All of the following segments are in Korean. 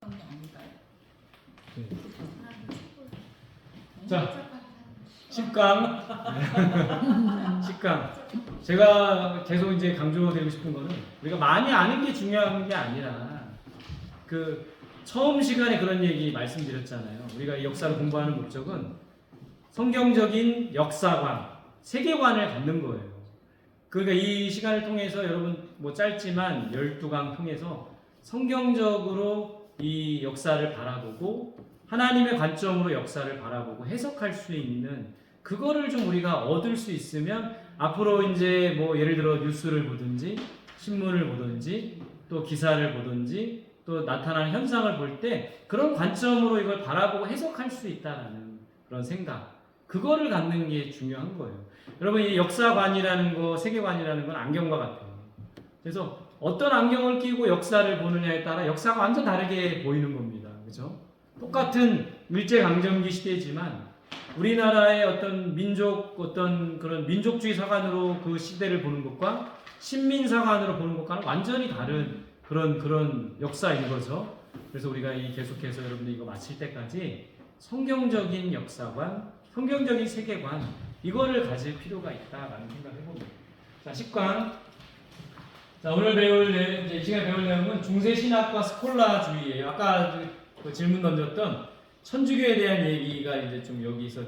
아닐까요? 네. 자, 10강. 10강. 제가 계속 이제 강조드리고 싶은 거는 우리가 많이 아는 게 중요한 게 아니라 처음 시간에 그런 얘기 말씀드렸잖아요. 우리가 이 역사를 공부하는 목적은 성경적인 역사관, 세계관을 갖는 거예요. 그러니까 이 시간을 통해서 여러분 뭐 짧지만 12강 통해서 성경적으로 이 역사를 바라보고 하나님의 관점으로 역사를 바라보고 해석할 수 있는 그거를 좀 우리가 얻을 수 있으면 앞으로 이제 뭐 예를 들어 뉴스를 보든지 신문을 보든지 또 기사를 보든지 또 나타나는 현상을 볼 때 그런 관점으로 이걸 바라보고 해석할 수 있다라는 그런 생각, 그거를 갖는 게 중요한 거예요. 여러분 이 역사관이라는 거, 세계관이라는 건 안경과 같아요. 그래서 어떤 안경을 끼고 역사를 보느냐에 따라 역사가 완전 다르게 보이는 겁니다. 그렇죠? 똑같은 일제강점기 시대지만 우리나라의 어떤 그런 민족주의 사관으로 그 시대를 보는 것과 신민사관으로 보는 것과는 완전히 다른 그런 역사인 거죠. 그래서 우리가 계속해서 여러분들 이거 마칠 때까지 성경적인 역사관, 성경적인 세계관, 이거를 가질 필요가 있다라는 생각을 해봅니다. 자, 10강. 자, 오늘 이 시간에 배울 내용은 중세신학과 스콜라주의예요. 아까 그 질문 던졌던 천주교에 대한 얘기가 이제 좀 여기서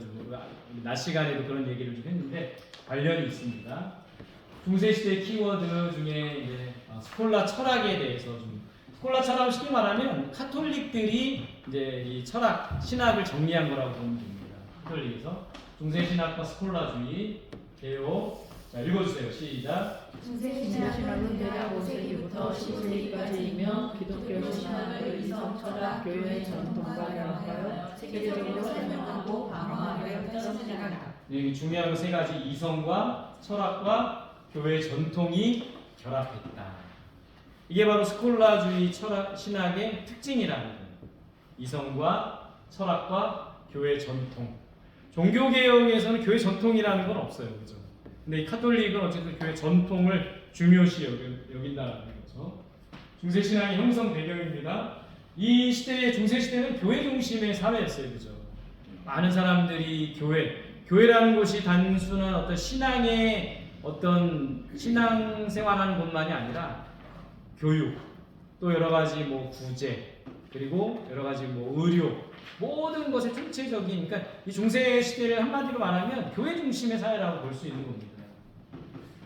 낮 시간에도 그런 얘기를 좀 했는데 관련이 있습니다. 중세시대 키워드 중에 이제 스콜라 철학에 대해서 스콜라 철학을 쉽게 말하면 카톨릭들이 이제 이 철학, 신학을 정리한 거라고 보면 됩니다. 카톨릭에서 중세신학과 스콜라주의, 개요. 자, 읽어주세요. 시작. 중세신학은 대략 5세기부터 10세기까지이며 기독교 신학을 이성 철학, 교회 전통과 연합하여 체계적으로 설명하고 방어하려 펼쳐나간다. 네, 중요한 거 세 가지: 이성과 철학과 교회 전통이 결합했다. 이게 바로 스콜라주의 철학 신학의 특징이라는 거예요. 이성과 철학과 교회 전통. 종교개혁에서는 교회 전통이라는 건 없어요, 그죠? 근데 이 카톨릭은 어쨌든 교회 전통을 중요시 여긴다는 거죠. 중세신학의 형성 배경입니다. 이 시대의 중세시대는 교회 중심의 사회였어요, 그죠? 많은 사람들이 교회라는 곳이 단순한 어떤 신앙의 어떤 신앙생활하는 곳만이 아니라 교육, 또 여러 가지 뭐 구제, 그리고 여러 가지 뭐 의료, 모든 것의 총체적인, 그러니까 이 중세 시대를 한마디로 말하면 교회 중심의 사회라고 볼 수 있는 겁니다.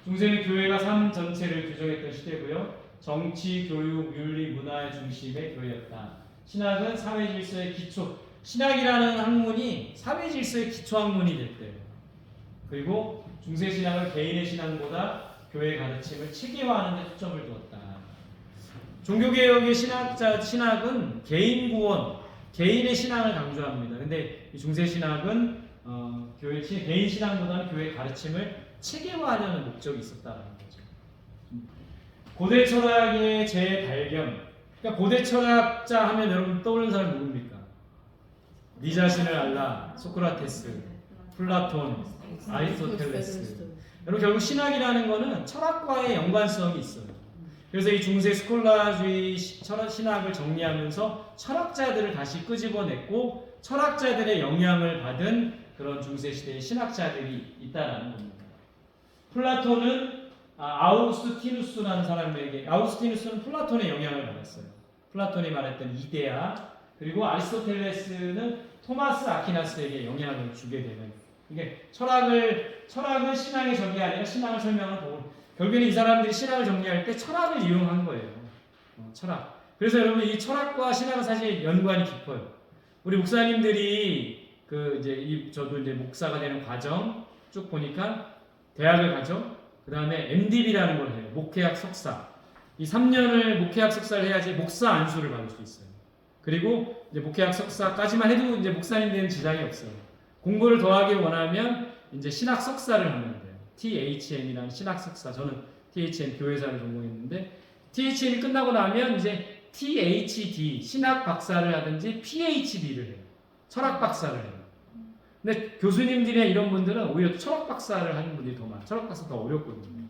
중세는 교회가 삶 전체를 규정했던 시대고요. 정치, 교육, 윤리, 문화의 중심의 교회였다. 신학은 사회 질서의 기초. 신학이라는 학문이 사회 질서의 기초 학문이 됐대요. 그리고 중세 신학은 개인의 신앙보다 교회의 가르침을 체계화하는 데 초점을 두었다. 종교개혁의 신학은 개인 구원, 개인의 신앙을 강조합니다. 근데 이 중세 신학은 개인 신앙보다는 교회의 가르침을 체계화하려는 목적이 있었다는 거죠. 고대 철학의 재발견. 그러니까 고대 철학자 하면 여러분 떠오르는 사람 누굽니까? 네 자신을 알라, 소크라테스, 플라톤, 아리스토텔레스. 여러분 결국 신학이라는 거는 철학과의 연관성이 있어요. 그래서 이 중세 스콜라주의 신학을 정리하면서 철학자들을 다시 끄집어냈고 철학자들의 영향을 받은 그런 중세 시대의 신학자들이 있다라는 겁니다. 플라톤은 아우구스티누스라는 사람에게, 아우구스티누스는 플라톤의 영향을 받았어요. 플라톤이 말했던 이데아, 그리고 아리스토텔레스는 토마스 아퀴나스에게 영향을 주게 되는. 이게 철학은 신앙의 적이 아니라 신앙을 설명하는 도구. 결국에는 이 사람들이 신학을 정리할 때 철학을 이용한 거예요. 철학. 그래서 여러분 이 철학과 신학은 사실 연관이 깊어요. 우리 목사님들이 저도 이제 목사가 되는 과정 쭉 보니까 대학을 가죠. 그 다음에 MDB라는 걸 해요. 목회학 석사. 이 3년을 목회학 석사를 해야지 목사 안수를 받을 수 있어요. 그리고 이제 목회학 석사까지만 해도 이제 목사님 되는 지장이 없어요. 공부를 더하기 원하면 이제 신학 석사를 하면 돼요. THM이라는 신학 석사. 저는 THM 교회사를 전공했는데 THM이 끝나고 나면 이제 THD 신학 박사를 하든지 PhD를 해요. 철학 박사를 해요. 근데 교수님들이나 이런 분들은 오히려 철학 박사를 하는 분들이 더 많아요. 철학 박사 더 어렵거든요.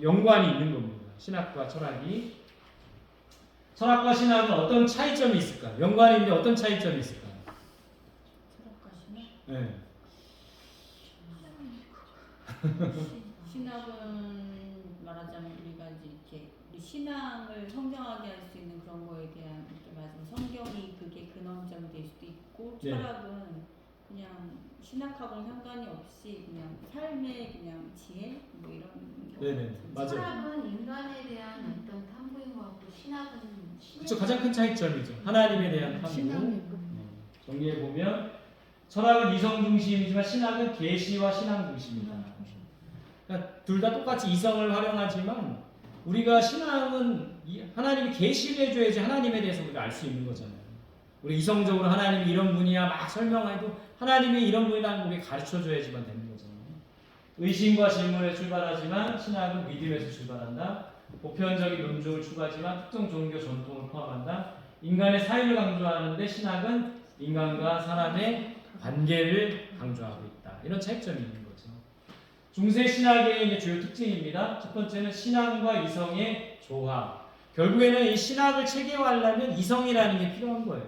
연관이 있는 겁니다. 신학과 철학이. 철학과 신학은 어떤 차이점이 있을까? 연관이 있는데 어떤 차이점이 있을까? 철학과 신학? 네. 신학은 말하자면 우리가 이제 이렇게 우리 신앙을 성장하게 할 수 있는 그런 거에 대한 이렇게 말하자면 성경이 그게 근원점이 될 수도 있고 네. 철학은 그냥 신학하고는 상관이 없이 그냥 삶의 그냥 지혜 뭐 이런 거 네네, 같은. 맞아요. 철학은 인간에 대한 어떤 탐구인 것 같고 신학은 그렇죠. 가장 큰 차이점이죠. 하나님에 대한 탐구. 신앙이고. 정리해 보면 철학은 이성 중심이지만 신학은 계시와 신앙 중심이다. 그러니까 둘 다 똑같이 이성을 활용하지만 우리가 신앙은 하나님이 계시를 해줘야지 하나님에 대해서 우리가 알 수 있는 거잖아요. 우리 이성적으로 하나님이 이런 분이야 막 설명해도 하나님이 이런 분이라는 걸 우리가 가르쳐줘야지만 되는 거잖아요. 의심과 질문에 출발하지만 신학은 믿음에서 출발한다. 보편적인 논증을 추구하지만 특정 종교 전통을 포함한다. 인간의 사유를 강조하는데 신학은 인간과 사람의 관계를 강조하고 있다. 이런 차이점이 있는 거죠. 중세 신학의 이제 주요 특징입니다. 첫 번째는 신앙과 이성의 조화. 결국에는 이 신학을 체계화하려면 이성이라는 게 필요한 거예요.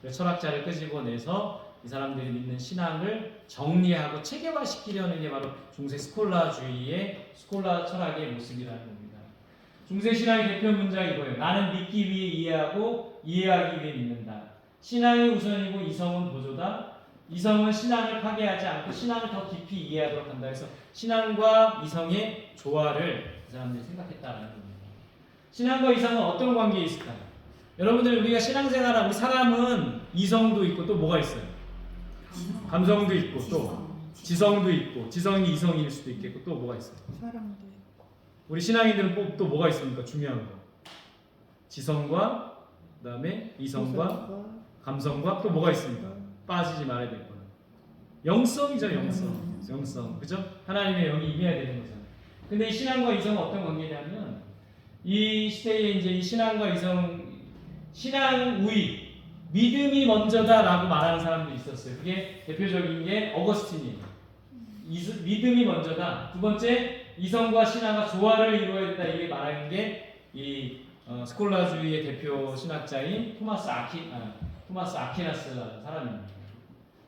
그래서 철학자를 끄집어내서 이 사람들이 믿는 신앙을 정리하고 체계화시키려는 게 바로 중세 스콜라주의의 스콜라 철학의 모습이라는 겁니다. 중세 신앙의 대표 문장이 이거예요. 나는 믿기 위해 이해하고 이해하기 위해 믿는다. 신앙이 우선이고 이성은 보조다. 이성은 신앙을 파괴하지 않고 신앙을 더 깊이 이해하도록 한다. 그래서 신앙과 이성의 조화를 그 사람들이 생각했다라는 겁니다. 신앙과 이성은 어떤 관계에 있을까요? 여러분들 우리가 신앙생활하고 우리 사람은 이성도 있고 또 뭐가 있어요? 감성도 있고 또 지성도 있고 지성이 이성일 수도 있겠고 또 뭐가 있어요? 사랑도 있고. 우리 신앙인들은 또 뭐가 있습니까? 중요한 거. 지성과 그다음에 이성과 감성과 또 뭐가 있습니까? 빠지지 말아야 될 거는 영성이죠. 영성. 그죠? 하나님의 영이 임해야 되는 거잖아요. 근데 이 신앙과 이성은 어떤 관계냐면 이 시대에 이제 이 신앙과 이성 신앙 우위 믿음이 먼저다라고 말하는 사람도 있었어요. 그게 대표적인 게 어거스틴이에요. 믿음이 먼저다. 두 번째 이성과 신앙과 조화를 이루어야 된다. 이게 말하는 게 이 스콜라주의의 대표 신학자인 토마스 아퀴나스라는 사람입니다.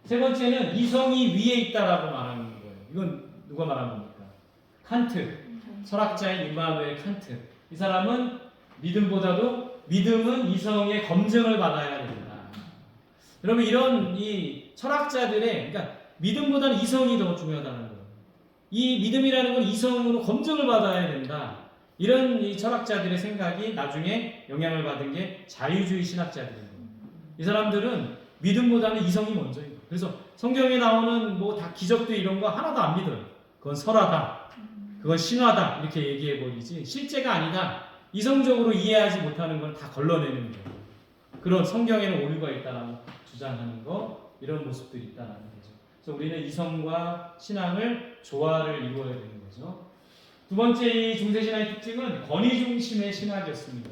세 번째는 이성이 위에 있다라고 말하는 거예요. 이건 누가 말한 겁니까? 칸트, 철학자인 임마누엘 칸트. 이 사람은 믿음은 이성의 검증을 받아야 된다. 여러분 이런 이 철학자들의 그러니까 믿음보다는 이성이 더 중요하다는 거예요. 이 믿음이라는 건 이성으로 검증을 받아야 된다. 이런 이 철학자들의 생각이 나중에 영향을 받은 게 자유주의 신학자들이에요. 이 사람들은 믿음보다는 이성이 먼저예요. 그래서 성경에 나오는 뭐 다 기적도 이런 거 하나도 안 믿어요. 그건 설화다. 그건 신화다. 이렇게 얘기해 버리지 실제가 아니다. 이성적으로 이해하지 못하는 걸 다 걸러내는 거예요. 그런 성경에는 오류가 있다라고 주장하는 거 이런 모습들이 있다라는 거죠. 그래서 우리는 이성과 신앙을 조화를 이루어야 되는 거죠. 두 번째 이 중세신앙의 특징은 권위 중심의 신학이었습니다.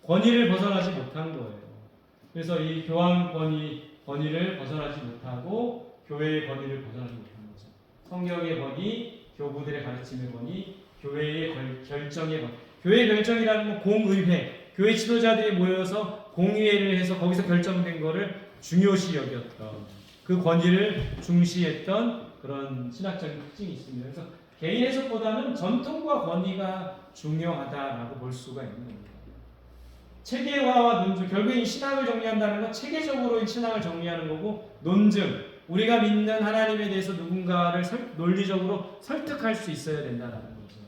권위를 벗어나지 못한 거예요. 그래서 이 교황 권위를 벗어나지 못하고 교회의 권위를 벗어나지 못한 거죠. 성경의 권위, 교부들의 가르침의 권위, 교회의 결정의 권위. 교회 결정이라는 건 공의회, 교회 지도자들이 모여서 공의회를 해서 거기서 결정된 거를 중요시 여겼던 그 권위를 중시했던 그런 신학적인 특징이 있습니다. 그래서 개인 해석보다는 전통과 권위가 중요하다라고 볼 수가 있는 겁니다. 체계화와 논증, 결국에 이 신학을 정리한다는 건 체계적으로 이 신학을 정리하는 거고, 논증, 우리가 믿는 하나님에 대해서 누군가를 논리적으로 설득할 수 있어야 된다는 거죠.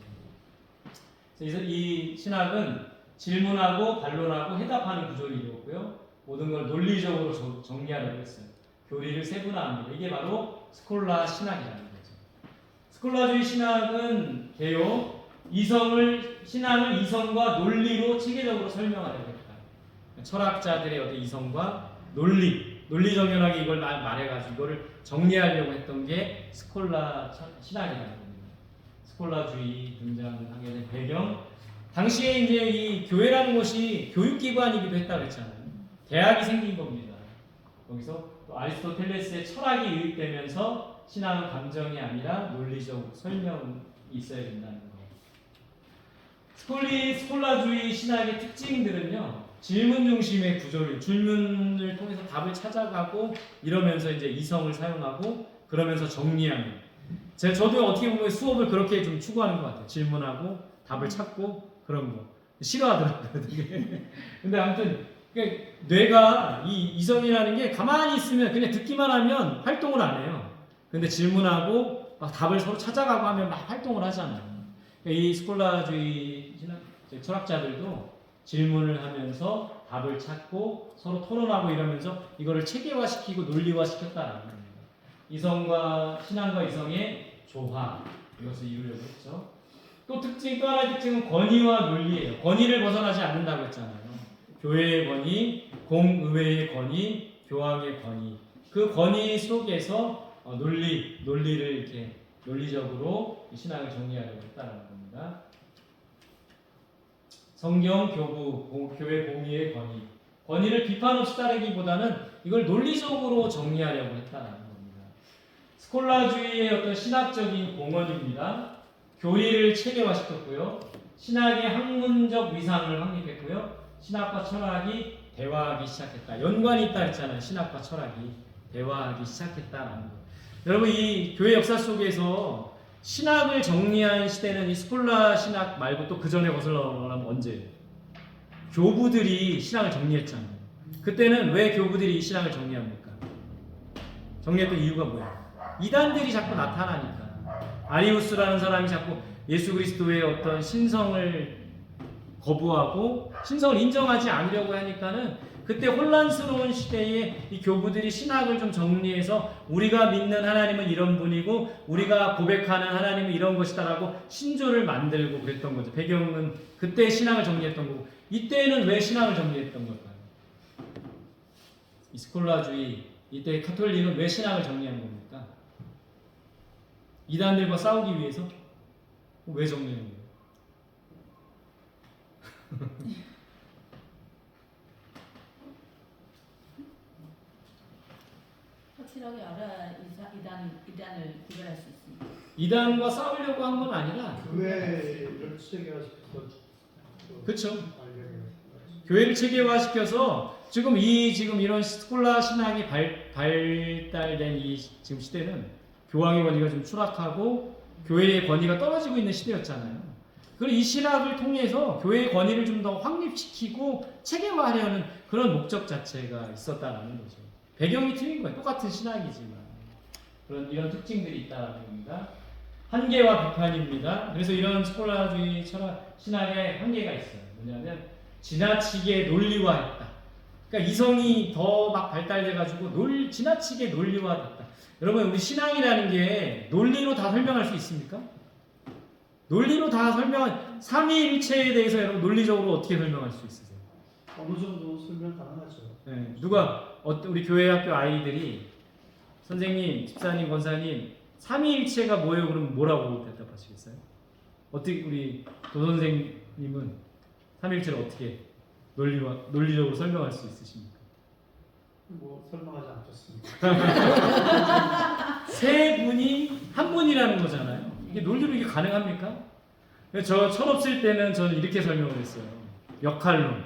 그래서 이 신학은 질문하고 반론하고 해답하는 구조를 이루었고요. 모든 걸 논리적으로 정리하려고 했어요. 교리를 세분화합니다. 이게 바로 스콜라 신학이라는 거죠. 스콜라주의 신학은 개요, 신앙을 이성과 논리로 체계적으로 설명하려고 했다. 철학자들의 어떤 이성과 논리정연하게 이걸 말해가지고 이거를 정리하려고 했던 게 스콜라 신학이라는 겁니다. 스콜라주의 등장하게 된 배경, 당시에 이제 이 교회라는 것이 교육기관이기도 했다고 했잖아요. 대학이 생긴 겁니다. 거기서 또 아리스토텔레스의 철학이 유입되면서 신앙은 감정이 아니라 논리적 설명이 있어야 된다는 거. 스콜라주의 신학의 특징들은요, 질문 중심의 구조를 질문을 통해서 답을 찾아가고 이러면서 이제 이성을 사용하고 그러면서 정리하는. 저도 어떻게 보면 수업을 그렇게 좀 추구하는 것 같아요. 질문하고 답을 찾고 그런 거 싫어하더라고요. 되게. 근데 아무튼 그러니까 뇌가 이 이성이라는 게 가만히 있으면 그냥 듣기만 하면 활동을 안 해요. 근데 질문하고 막 답을 서로 찾아가고 하면 막 활동을 하잖아요. 그러니까 이 스콜라주의 철학자들도 질문을 하면서 답을 찾고 서로 토론하고 이러면서 이거를 체계화시키고 논리화시켰다라는 겁니다. 이성과 신앙과 이성의 조화 이것을 이루려고 했죠. 또 하나의 특징은 권위와 논리예요. 권위를 벗어나지 않는다고 했잖아요. 교회의 권위, 공의회의 권위, 교황의 권위. 그 권위 속에서 논리를 이렇게 논리적으로 신앙을 정리하려고 했다는 겁니다. 성경, 교부, 교회 공의의 권위. 권위를 비판 없이 따르기보다는 이걸 논리적으로 정리하려고 했다는 겁니다. 스콜라주의의 어떤 신학적인 공헌입니다. 교리를 체계화시켰고요. 신학의 학문적 위상을 확립했고요. 신학과 철학이 대화하기 시작했다. 연관이 있다 했잖아요. 신학과 철학이 대화하기 시작했다라는 거. 여러분 이 교회 역사 속에서 신학을 정리한 시대는 이 스콜라 신학 말고 또 그 전에 거슬러가면 언제예요? 교부들이 신학을 정리했잖아요. 그때는 왜 교부들이 이 신학을 정리합니까? 정리했던 이유가 뭐예요? 이단들이 자꾸 나타나니까. 아리우스라는 사람이 자꾸 예수 그리스도의 어떤 신성을 거부하고 신성을 인정하지 않으려고 하니까는 그때 혼란스러운 시대에 이 교부들이 신학을 좀 정리해서 우리가 믿는 하나님은 이런 분이고 우리가 고백하는 하나님은 이런 것이다라고 신조를 만들고 그랬던 거죠. 배경은 그때 신학을 정리했던 거고 이때는 왜 신학을 정리했던 걸까요? 이 스콜라주의 이때 카톨릭은 왜 신학을 정리한 겁니까? 이단들과 싸우기 위해서? 왜 정리한 거예요? 확실하게 알아야 이단을 구별할 수 있습니다. 이단과 싸우려고 한 건 아니라 교회를 체계화시켜서 그렇죠. 교회를 체계화시켜서 지금 이런 스콜라 신학이 발달된 이 지금 시대는 교황의 권위가 좀 추락하고 교회의 권위가 떨어지고 있는 시대였잖아요. 그리고 이 신학을 통해서 교회의 권위를 좀 더 확립시키고 체계화하려는 그런 목적 자체가 있었다라는 거죠. 배경이 틀린 거예요. 똑같은 신학이지만 이런 특징들이 있다는 겁니다. 한계와 비판입니다. 그래서 이런 스콜라주의 철학 신학의 한계가 있어요. 뭐냐면 지나치게 논리화했다. 그러니까 이성이 더 막 발달돼가지고 지나치게 논리화됐다. 여러분 우리 신앙이라는 게 논리로 다 설명할 수 있습니까? 논리로 다 설명한 삼위일체에 대해서 여러분 논리적으로 어떻게 설명할 수 있으세요? 어느 정도 설명 가능하죠. 네, 우리 교회 학교 아이들이 선생님, 집사님, 권사님 삼위일체가 뭐예요? 그럼 뭐라고 대답하시겠어요? 어떻게 우리 도 선생님은 삼위일체를 어떻게 논리적으로 설명할 수 있으십니까? 뭐 설명하지 않겠습니다. 세 분이 한 분이라는 거잖아요. 이게 논리로 이게 가능합니까? 저 철없을 때는 저는 이렇게 설명을 했어요. 역할론.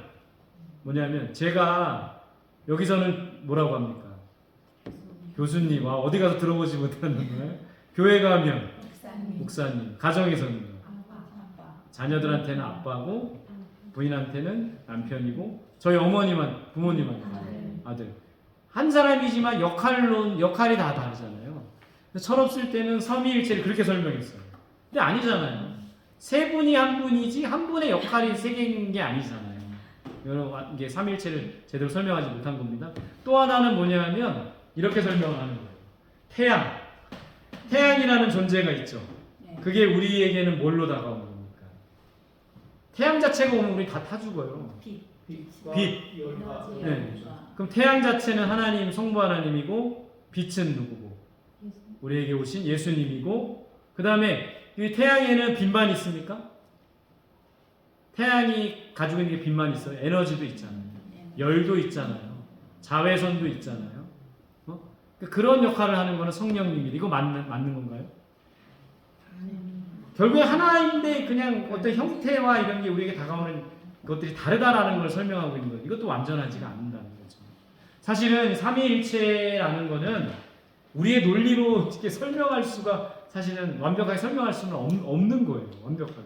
뭐냐면 제가 여기서는 뭐라고 합니까? 교수님, 어디 가서 들어보지 못하는 거예요. 교회 가면 목사님, 가정에서는요. 자녀들한테는 아빠고 부인한테는 남편이고 저희 부모님한테는 아들. 한 사람이지만 역할이 다 다르잖아요. 철없을 때는 삼위일체를 그렇게 설명했어요. 근데 아니잖아요. 세 분이 한 분이지 한 분의 역할이 세 개인 게 아니잖아요. 이게 삼위일체를 제대로 설명하지 못한 겁니다. 또 하나는 뭐냐면 이렇게 설명을 하는 거예요. 태양이라는 존재가 있죠. 그게 우리에게는 뭘로 다가오는 겁니까? 태양 자체가 오면 우리 다 타 죽어요. 빛과 빛. 열과 네. 그럼 태양 자체는 하나님, 성부 하나님이고 빛은 누구고? 우리에게 오신 예수님이고 그 다음에 이 태양에는 빛만 있습니까? 태양이 가지고 있는 게 빛만 있어요. 에너지도 있잖아요. 열도 있잖아요. 자외선도 있잖아요. 그런 역할을 하는 거는 성령님이 이거 맞는 건가요? 결국에 하나인데 그냥 어떤 형태와 이런 게 우리에게 다가오는 그것들이 다르다라는 걸 설명하고 있는 거예요. 이것도 완전하지가 않는다는 거죠. 사실은 삼위일체라는 거는 우리의 논리로 어떻게 설명할 수가 사실은 완벽하게 설명할 수는 없는 거예요. 완벽하게.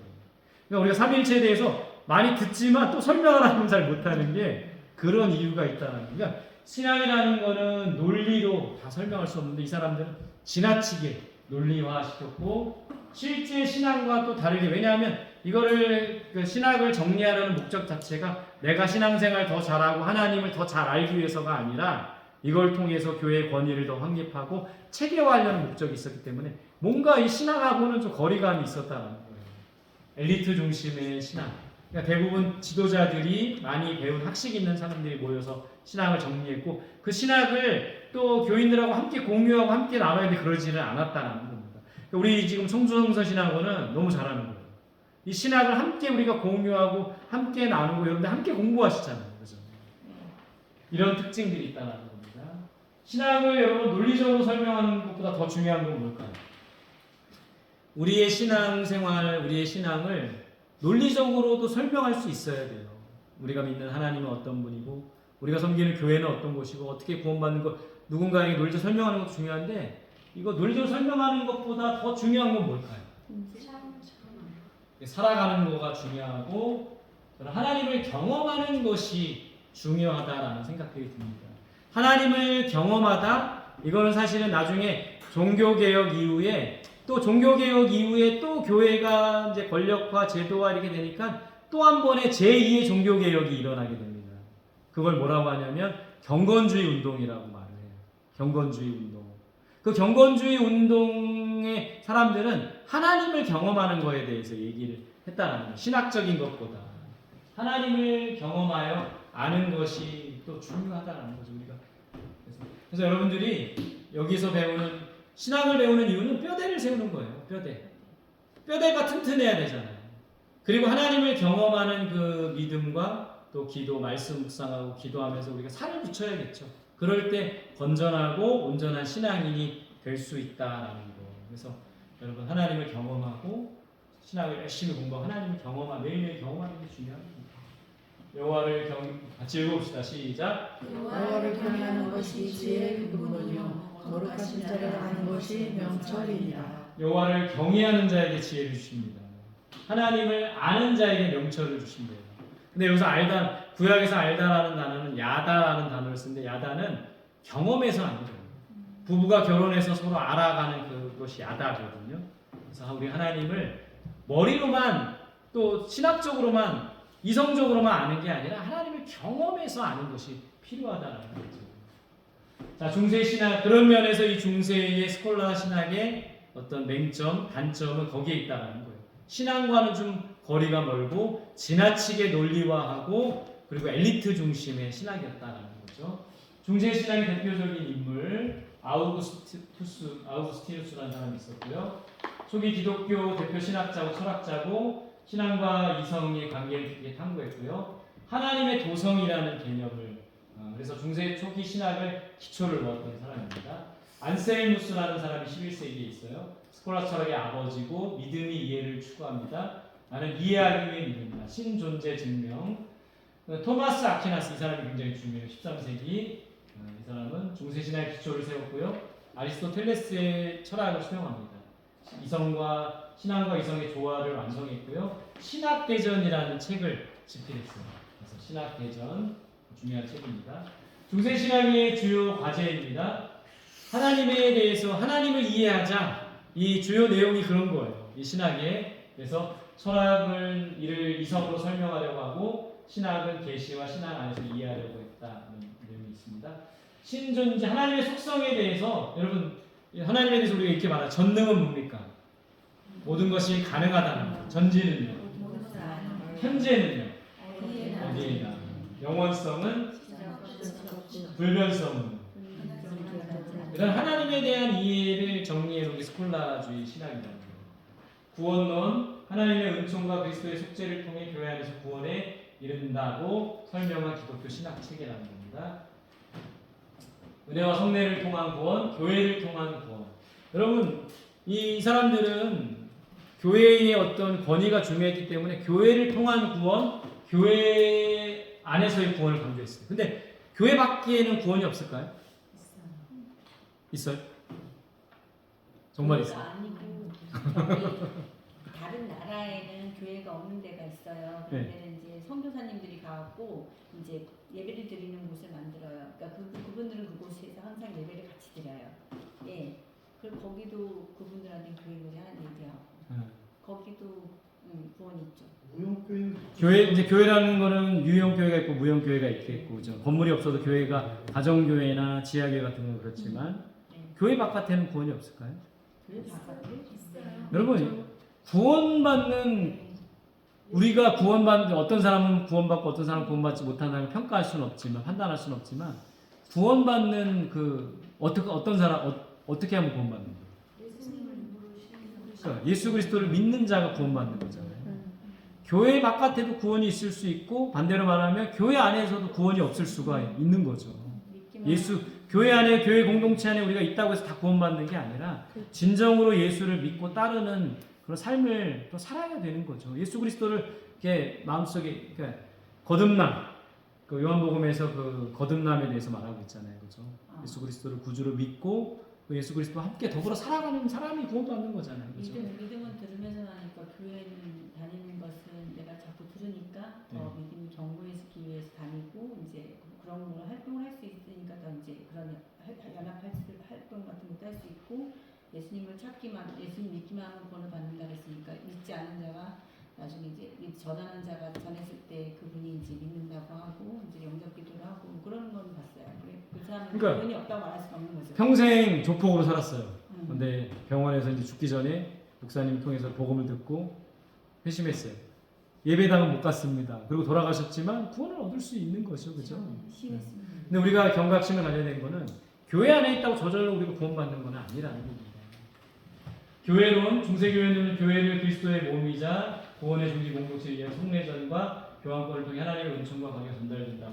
그러니까 우리가 삼위일체에 대해서 많이 듣지만 또 설명을 하면 잘 못하는 게 그런 이유가 있다는 거예요. 그러니까 신앙이라는 거는 논리로 다 설명할 수 없는데 이 사람들은 지나치게 논리화시켰고 실제 신앙과 또 다르게 왜냐하면 이거를 그 신학을 정리하려는 목적 자체가 내가 신앙생활 더 잘하고 하나님을 더 잘 알기 위해서가 아니라 이걸 통해서 교회의 권위를 더 확립하고 체계화하려는 목적이 있었기 때문에 뭔가 이 신앙하고는 좀 거리감이 있었다는 거예요. 엘리트 중심의 신앙. 그러니까 대부분 지도자들이 많이 배운 학식 있는 사람들이 모여서 신앙을 정리했고 그 신학을 또 교인들하고 함께 공유하고 함께 나눠야 돼 그러지는 않았다는 겁니다. 그러니까 우리 지금 성수성서 신학원은 너무 잘하는 거예요. 이 신학을 함께 우리가 공유하고 함께 나누고 여러분들 함께 공부하시잖아요. 그죠? 이런 특징들이 있다는 겁니다. 신학을 여러분 논리적으로 설명하는 것보다 더 중요한 건 뭘까요? 우리의 신앙생활, 우리의 신앙을 논리적으로도 설명할 수 있어야 돼요. 우리가 믿는 하나님은 어떤 분이고 우리가 섬기는 교회는 어떤 곳이고 어떻게 구원받는 것 누군가에게 논리적으로 설명하는 것도 중요한데 이거 논리적으로 설명하는 것보다 더 중요한 건 뭘까요? 살아가는 거가 중요하고 하나님을 경험하는 것이 중요하다라는 생각들이 듭니다. 하나님을 경험하다 이거는 사실은 나중에 종교개혁 이후에 또 교회가 이제 권력화 제도화 이렇게 되니까 또 한 번의 제2의 종교개혁이 일어나게 됩니다. 그걸 뭐라고 하냐면 경건주의 운동이라고 말을 해요. 경건주의 운동. 그 경건주의 운동의 사람들은 하나님을 경험하는 거에 대해서 얘기를 했다는 거예요. 신학적인 것보다 하나님을 경험하여 아는 것이 또 중요하다는 거죠. 우리가 그래서 여러분들이 여기서 배우는 신학을 배우는 이유는 뼈대를 세우는 거예요. 뼈대가 튼튼해야 되잖아요. 그리고 하나님을 경험하는 그 믿음과 또 기도, 말씀 묵상하고 기도하면서 우리가 살을 붙여야겠죠. 그럴 때 건전하고 온전한 신앙인이 될 수 있다라는 거. 그래서 여러분 하나님을 경험하고 신학을 열심히 공부하고 하나님을 매일매일 경험하는 게 중요합니다. 여호와를 같이 읽어봅시다. 시작. 여호와를 경외하는 것이 지혜의 근본이요 거룩하신 자를 아는 것이 명철이니라. 여호와를 경외하는 자에게 지혜를 주십니다. 하나님을 아는 자에게 명철을 주신대요. 근데 여기서 구약에서 알다라는 단어는 야다라는 단어를 쓰는데 야다는 경험해서 안 돼요. 부부가 결혼해서 서로 알아가는 그것이 야다거든요. 그래서 우리 하나님을 머리로만 또 신학적으로만 이성적으로만 아는 게 아니라 하나님을 경험해서 아는 것이 필요하다는 거죠. 자, 중세 신학 그런 면에서 이 중세의 스콜라 신학의 어떤 맹점, 단점은 거기에 있다는 거예요. 신앙과는 좀 거리가 멀고 지나치게 논리화하고 그리고 엘리트 중심의 신학이었다는 거죠. 중세 신학의 대표적인 인물 아우구스티누스라는 사람이 있었고요. 초기 기독교 대표 신학자고 철학자고 신앙과 이성의 관계를 크게 탐구했고요. 하나님의 도성이라는 개념을 그래서 중세 초기 신학을 기초를 놓았던 사람입니다. 안셀무스라는 사람이 11세기에 있어요. 스콜라 철학의 아버지고 믿음이 이해를 추구합니다. 나는 이해하기 위해 믿는다. 신존재 증명. 토마스 아퀴나스 이 사람이 굉장히 중요해요. 13세기 이 사람은 중세 신학의 기초를 세웠고요. 아리스토텔레스의 철학을 수용합니다. 신앙과 이성의 조화를 완성했고요. 신학대전이라는 책을 집필했어요. 그래서 신학대전 중요한 책입니다. 중세 신학의 주요 과제입니다. 하나님에 대해서 하나님을 이해하자. 이 주요 내용이 그런 거예요. 이 신학에. 그래서 철학을 이를 이성으로 설명하려고 하고 신학은 계시와 신앙 안에서 이해하려고 했다는 내용이 있습니다. 신존재 하나님의 속성에 대해서 여러분 하나님에 대해서 우리가 이렇게 말하죠. 전능은 뭡니까? 모든 것이 가능하다는 거예요. 전지는요. 현재는요. 어디에나. 영원성은 불변성은. 이런 하나님에 대한 이해를 정리해 놓은 게 스콜라주의 신학이라는 거예요. 구원론, 하나님의 은총과 그리스도의 속죄를 통해 교회 안에서 구원에 이른다고 설명한 기독교 신학 체계라는 겁니다. 은혜와 성례를 통한 구원, 교회를 통한 구원. 여러분, 이 사람들은 교회의 어떤 권위가 중요했기 때문에 교회를 통한 구원, 교회 안에서의 구원을 강조했어요. 근데 교회 밖에는 구원이 없을까요? 있어요? 정말 교회가 있어요. 아니고 저기 다른 나라에는 교회가 없는 데가 있어요. 그런 네. 데는 이제 선교사님들이 가고 이제 예배를 드리는 곳을 만들어요. 그러니까 그분들은 그곳에서 항상 예배를 같이 드려요. 예. 그리고 거기도 그분들한테 교회를 하는 얘기하고 거기도 구원이 있죠. 무용교회는 이제 교회라는 거는 유형 교회가 있고 무형 교회가 있겠고, 그죠? 건물이 없어도 교회가 가정교회나 지하교회 같은 건 그렇지만 네. 교회 바깥에는 구원이 없을까요? 교회 바깥에 있어요. 여러분, 구원받는 우리가 구원받는 어떤 사람은 구원받고 어떤 사람은 구원받지 못한다는 걸 평가할 수는 없지만 판단할 수는 없지만 구원받는 그 어떤 사람 어떻게 하면 구원받는 거예요? 예수님을 모르시는 그러니까 예수 그리스도를 믿는 자가 구원받는 거잖아요. 교회 바깥에도 구원이 있을 수 있고 반대로 말하면 교회 안에서도 구원이 없을 수가 있는 거죠. 교회 안에 교회 공동체 안에 우리가 있다고 해서 다 구원받는 게 아니라 진정으로 예수를 믿고 따르는 그런 삶을 또 살아야 되는 거죠. 예수 그리스도를 이렇게 마음속에 그러니까 거듭남, 그 요한복음에서 그 거듭남에 대해서 말하고 있잖아요, 그렇죠? 예수 그리스도를 구주로 믿고 그 예수 그리스도와 함께 더불어 살아가는 사람이 구원받는 거잖아요, 그렇죠? 믿음은 들으면서 나니까 교회는 다니는 것은 내가 자꾸 들으니까 더 믿음이 견고해지기 위해서 다니고 이제 그런 걸 활동을 할 수 있으니까 더 이제 그런 연합 활동 같은 것도 할 수 있고 예수님을 찾기만 예수님 믿기만 하면 구원을 받는다 그랬으니까 믿지 않은 자가 나중에 이제 전하는 자가 전했을 때 그분이 이제 믿는다고 하고 이제 영접 기도를 하고 그러는 건 봤어요. 그 사람은 그러니까 구원이 없다고 말할 수가 없는 거죠. 평생 조폭으로 살았어요. 근데 병원에서 이제 죽기 전에 목사님 통해서 복음을 듣고 회심했어요. 예배당은 못 갔습니다. 그리고 돌아가셨지만 구원을 얻을 수 있는 거죠, 그죠? 심했습니다. 근데 우리가 경각심을 가져야 되는 거는 교회 안에 있다고 저절로 우리가 구원받는 건 아니라는 겁니다. 교회론, 중세교회는 교회를 그리스도의 몸이자 구원의 종지 공동체에 의한 속례전과 교환권을 통해 하나님의 은총과 관계가 전달된다.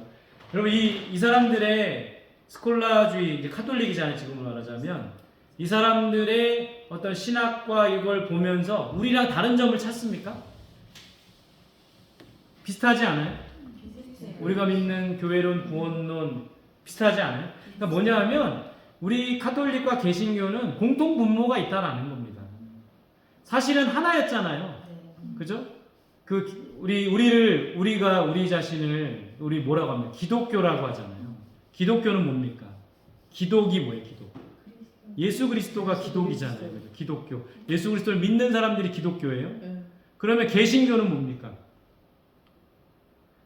여러분 이 사람들의 스콜라주의, 이제 카톨릭이잖아요, 지금으로 말하자면 이 사람들의 어떤 신학과 이걸 보면서 우리랑 다른 점을 찾습니까? 비슷하지 않아요? 우리가 믿는 교회론, 구원론 비슷하지 않아요? 그러니까 뭐냐 하면 우리 카톨릭과 개신교는 공통 분모가 있다라는 겁니다. 사실은 하나였잖아요. 그죠? 우리가 우리 자신을 우리 뭐라고 합니까? 기독교라고 하잖아요. 기독교는 뭡니까? 기독이 뭐예요? 기독. 예수 그리스도가 기독이잖아요. 그죠? 기독교. 예수 그리스도를 믿는 사람들이 기독교예요. 그러면 개신교는 뭡니까?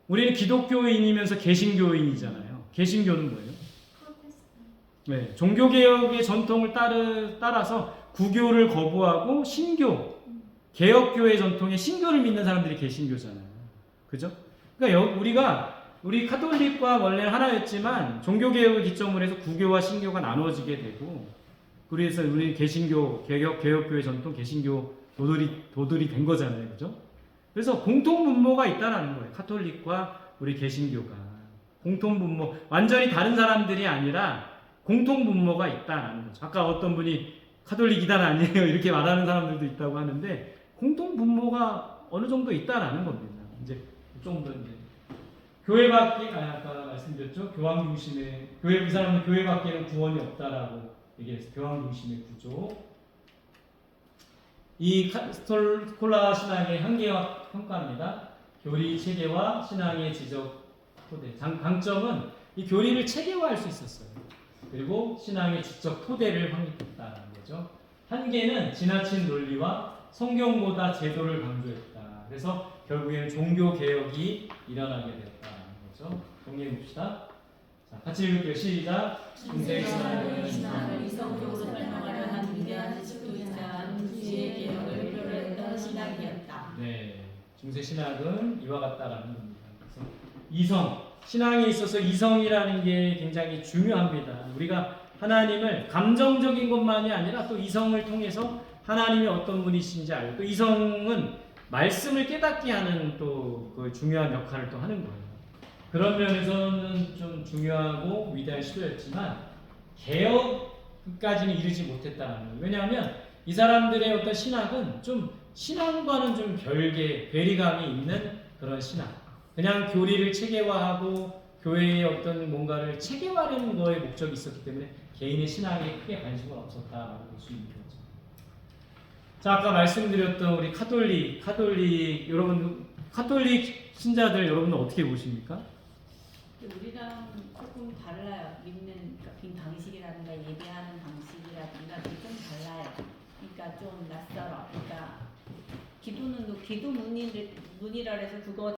우리는 기독교인이면서 개신교인이잖아요. 개신교는 뭐예요? 네, 종교개혁의 전통을 따라서 구교를 거부하고 신교, 개혁교의 전통의 신교를 믿는 사람들이 개신교잖아요. 그죠? 그러니까 우리 카톨릭과 원래 하나였지만 종교개혁을 기점으로 해서 구교와 신교가 나눠지게 되고 그래서 우리 개신교, 개혁교의 전통, 개신교 도들이 된 거잖아요. 그죠? 그래서 공통분모가 있다는 거예요. 카톨릭과 우리 개신교가. 공통분모. 완전히 다른 사람들이 아니라 공통분모가 있다는 거죠. 아까 어떤 분이 카톨릭 이단 아니에요 이렇게 말하는 사람들도 있다고 하는데 공통분모가 어느 정도 있다라는 겁니다. 이제 좀 더 이제 교회 밖에 아까 말씀드렸죠. 교황 중심의 이 사람은 교회 밖에는 구원이 없다라고 얘기했어요. 교황 중심의 구조. 이 스콜라 신학의 한계와 평가입니다. 교리 체계와 신앙의 지적 토대. 강점은 이 교리를 체계화할 수 있었어요. 그리고 신앙의 지적 토대를 확립했다는 거죠. 한계는 지나친 논리와 성경보다 제도를 강조했다. 그래서 결국에는 종교 개혁이 일어나게 됐다는 거죠. 정리해 봅시다. 자, 같이 읽을게요. 시작. 중세 신앙을 이성적으로 설명하려 한 위대한 지도자 루시의 개혁을 필요로 했던 신학이었다. 네, 중세 신학은 이와 같다라는 겁니다. 그래서 신앙에 있어서 이성이라는 게 굉장히 중요합니다. 우리가 하나님을 감정적인 것만이 아니라 또 이성을 통해서 하나님이 어떤 분이신지 알고 또 이성은 말씀을 깨닫게 하는 또 그 중요한 역할을 또 하는 거예요. 그런 면에서는 좀 중요하고 위대한 시도였지만 개혁까지는 이르지 못했다는 거예요. 왜냐하면 이 사람들의 어떤 신학은 좀 신앙과는 좀 별개 괴리감이 있는 그런 신학. 그냥 교리를 체계화하고 교회의 어떤 뭔가를 체계화하는 거에 목적이 있었기 때문에 개인의 신앙에 크게 관심은 없었다라고 볼 수 있는 거죠. 자, 아까 말씀드렸던 우리 카톨릭 여러분, 카톨릭 신자들 여러분은 어떻게 보십니까? 우리랑 조금 달라요. 믿는 그러니까 방식이라든가 예배하는 방식이라든가 그게 좀 달라요. 그러니까 좀 낯설어. 그러니까 기도문이라 해서 그거